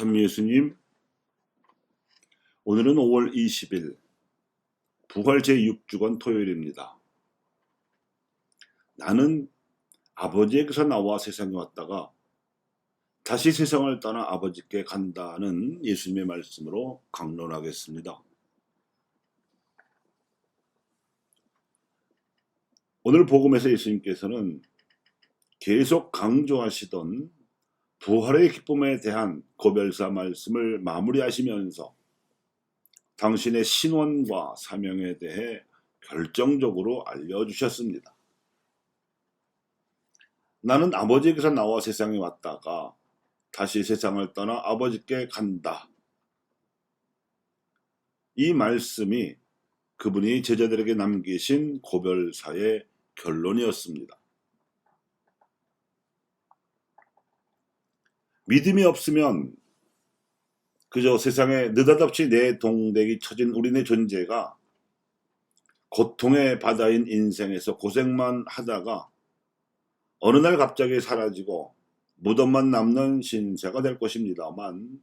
참 예수님, 오늘은 5월 20일 부활 제6주간 토요일입니다. 나는 아버지에게서 나와 세상에 왔다가 다시 세상을 떠나 아버지께 간다는 예수님의 말씀으로 강론하겠습니다. 오늘 복음에서 예수님께서는 계속 강조하시던 부활의 기쁨에 대한 고별사 말씀을 마무리하시면서 당신의 신원과 사명에 대해 결정적으로 알려주셨습니다. 나는 아버지에게서 나와 세상에 왔다가 다시 세상을 떠나 아버지께 간다. 이 말씀이 그분이 제자들에게 남기신 고별사의 결론이었습니다. 믿음이 없으면 그저 세상에 느닷없이 내동댕이 쳐진 우리네 존재가 고통의 바다인 인생에서 고생만 하다가 어느 날 갑자기 사라지고 무덤만 남는 신세가 될 것입니다만,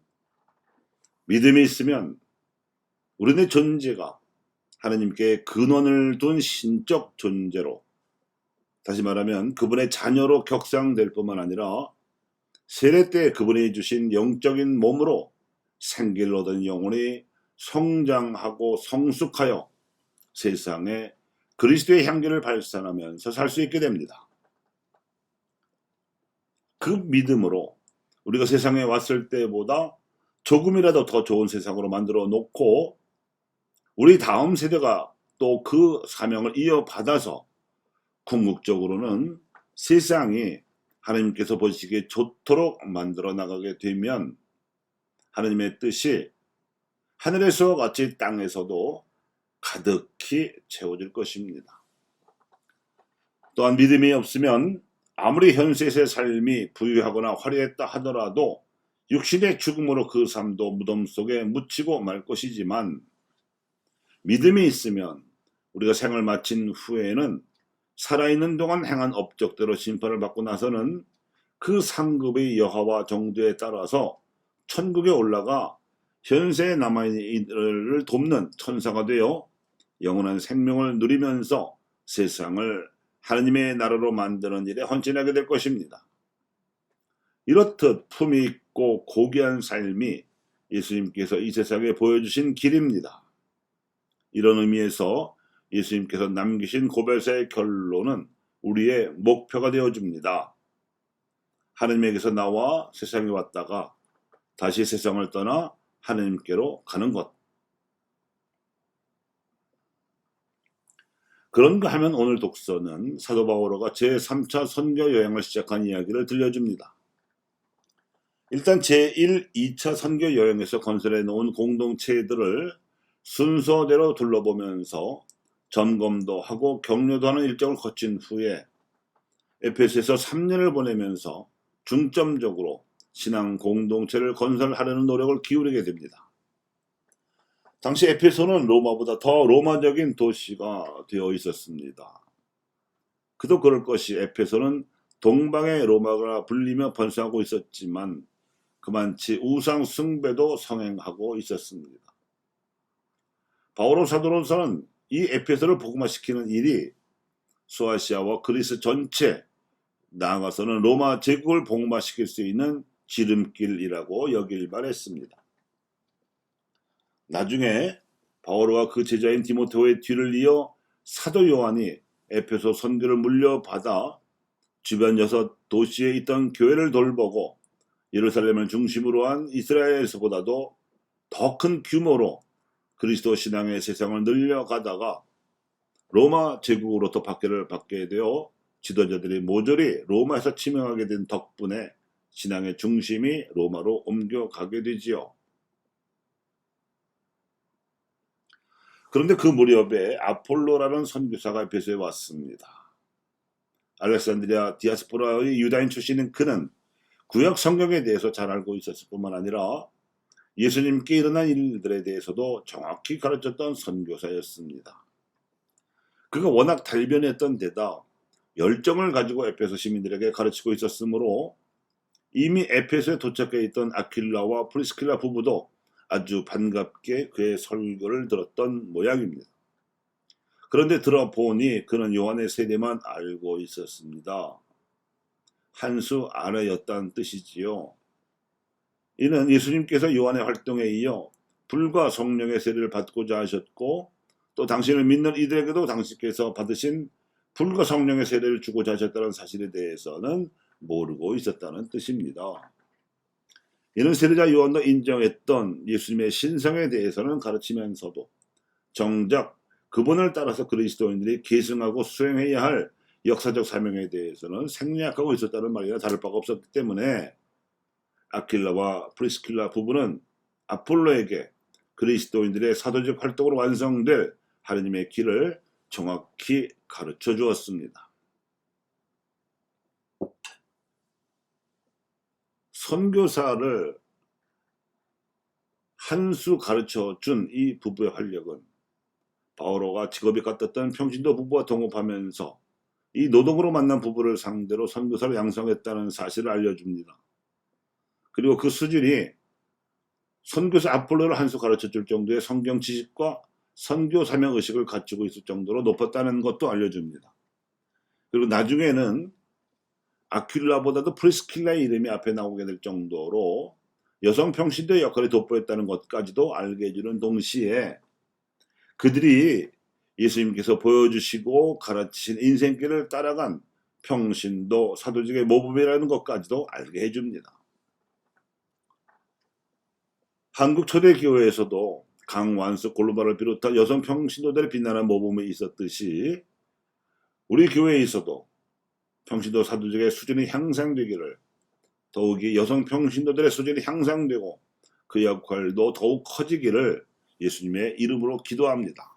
믿음이 있으면 우리네 존재가 하나님께 근원을 둔 신적 존재로, 다시 말하면 그분의 자녀로 격상될 뿐만 아니라 세례 때 그분이 주신 영적인 몸으로 생기를 얻은 영혼이 성장하고 성숙하여 세상에 그리스도의 향기를 발산하면서 살 수 있게 됩니다. 그 믿음으로 우리가 세상에 왔을 때보다 조금이라도 더 좋은 세상으로 만들어 놓고 우리 다음 세대가 또 그 사명을 이어받아서 궁극적으로는 세상이 하나님께서 보시기에 좋도록 만들어 나가게 되면 하나님의 뜻이 하늘에서 같이 땅에서도 가득히 채워질 것입니다. 또한 믿음이 없으면 아무리 현세의 삶이 부유하거나 화려했다 하더라도 육신의 죽음으로 그 삶도 무덤 속에 묻히고 말 것이지만, 믿음이 있으면 우리가 생을 마친 후에는 살아있는 동안 행한 업적대로 심판을 받고 나서는 그 상급의 여하와 정도에 따라서 천국에 올라가 현세에 남아있는 이들을 돕는 천사가 되어 영원한 생명을 누리면서 세상을 하나님의 나라로 만드는 일에 헌신하게 될 것입니다. 이렇듯 품이 있고 고귀한 삶이 예수님께서 이 세상에 보여주신 길입니다. 이런 의미에서 예수님께서 남기신 고별사의 결론은 우리의 목표가 되어줍니다. 하나님에게서 나와 세상에 왔다가 다시 세상을 떠나 하나님께로 가는 것. 그런가 하면 오늘 독서는 사도 바오로가 제3차 선교 여행을 시작한 이야기를 들려줍니다. 일단 제1, 2차 선교 여행에서 건설해 놓은 공동체들을 순서대로 둘러보면서 점검도 하고 격려도 하는 일정을 거친 후에 에페소에서 3년을 보내면서 중점적으로 신앙 공동체를 건설하려는 노력을 기울이게 됩니다. 당시 에페소는 로마보다 더 로마적인 도시가 되어 있었습니다. 그도 그럴 것이 에페소는 동방의 로마가 불리며 번성하고 있었지만 그만치 우상 숭배도 성행하고 있었습니다. 바오로 사도로서는 이 에페소를 복음화시키는 일이 소아시아와 그리스 전체, 나아가서는 로마 제국을 복음화시킬 수 있는 지름길이라고 여길 바랬습니다. 나중에 바오로와 그 제자인 디모데의 뒤를 이어 사도 요한이 에페소 선교를 물려받아 주변 6도시에 있던 교회를 돌보고 예루살렘을 중심으로 한 이스라엘에서보다도 더 큰 규모로 그리스도 신앙의 세상을 늘려가다가 로마 제국으로부터 박해를 받게 되어 지도자들이 모조리 로마에서 치명하게 된 덕분에 신앙의 중심이 로마로 옮겨가게 되지요. 그런데 그 무렵에 아폴로라는 선교사가 에페소에 왔습니다. 알렉산드리아 디아스포라의 유다인 출신인 그는 구약 성경에 대해서 잘 알고 있었을 뿐만 아니라 예수님께 일어난 일들에 대해서도 정확히 가르쳤던 선교사였습니다. 그가 워낙 달변했던 데다 열정을 가지고 에페소 시민들에게 가르치고 있었으므로 이미 에페소에 도착해 있던 아킬라와 프리스킬라 부부도 아주 반갑게 그의 설교를 들었던 모양입니다. 그런데 들어보니 그는 요한의 세대만 알고 있었습니다. 한 수 아래였다는 뜻이지요. 이는 예수님께서 요한의 활동에 이어 불과 성령의 세례를 받고자 하셨고 또 당신을 믿는 이들에게도 당신께서 받으신 불과 성령의 세례를 주고자 하셨다는 사실에 대해서는 모르고 있었다는 뜻입니다. 이는 세례자 요한도 인정했던 예수님의 신성에 대해서는 가르치면서도 정작 그분을 따라서 그리스도인들이 계승하고 수행해야 할 역사적 사명에 대해서는 생략하고 있었다는 말이나 다를 바가 없었기 때문에 아킬라와 프리스킬라 부부는 아폴로에게 그리스도인들의 사도적 활동으로 완성될 하느님의 길을 정확히 가르쳐 주었습니다. 선교사를 한 수 가르쳐 준 이 부부의 활력은 바오로가 직업이 같았던 평신도 부부와 동업하면서 이 노동으로 만난 부부를 상대로 선교사를 양성했다는 사실을 알려줍니다. 그리고 그 수준이 선교사 아폴로를 한 수 가르쳐 줄 정도의 성경 지식과 선교 사명 의식을 갖추고 있을 정도로 높았다는 것도 알려줍니다. 그리고 나중에는 아퀴라보다도 프리스킬라의 이름이 앞에 나오게 될 정도로 여성 평신도의 역할을 돋보였다는 것까지도 알게 해주는 동시에 그들이 예수님께서 보여주시고 가르치신 인생길을 따라간 평신도 사도직의 모범이라는 것까지도 알게 해줍니다. 한국 초대교회에서도 강완수 골로바를 비롯한 여성 평신도들의 빛나는 모범이 있었듯이 우리 교회에서도 평신도 사도직의 수준이 향상되기를, 더욱이 여성 평신도들의 수준이 향상되고 그 역할도 더욱 커지기를 예수님의 이름으로 기도합니다.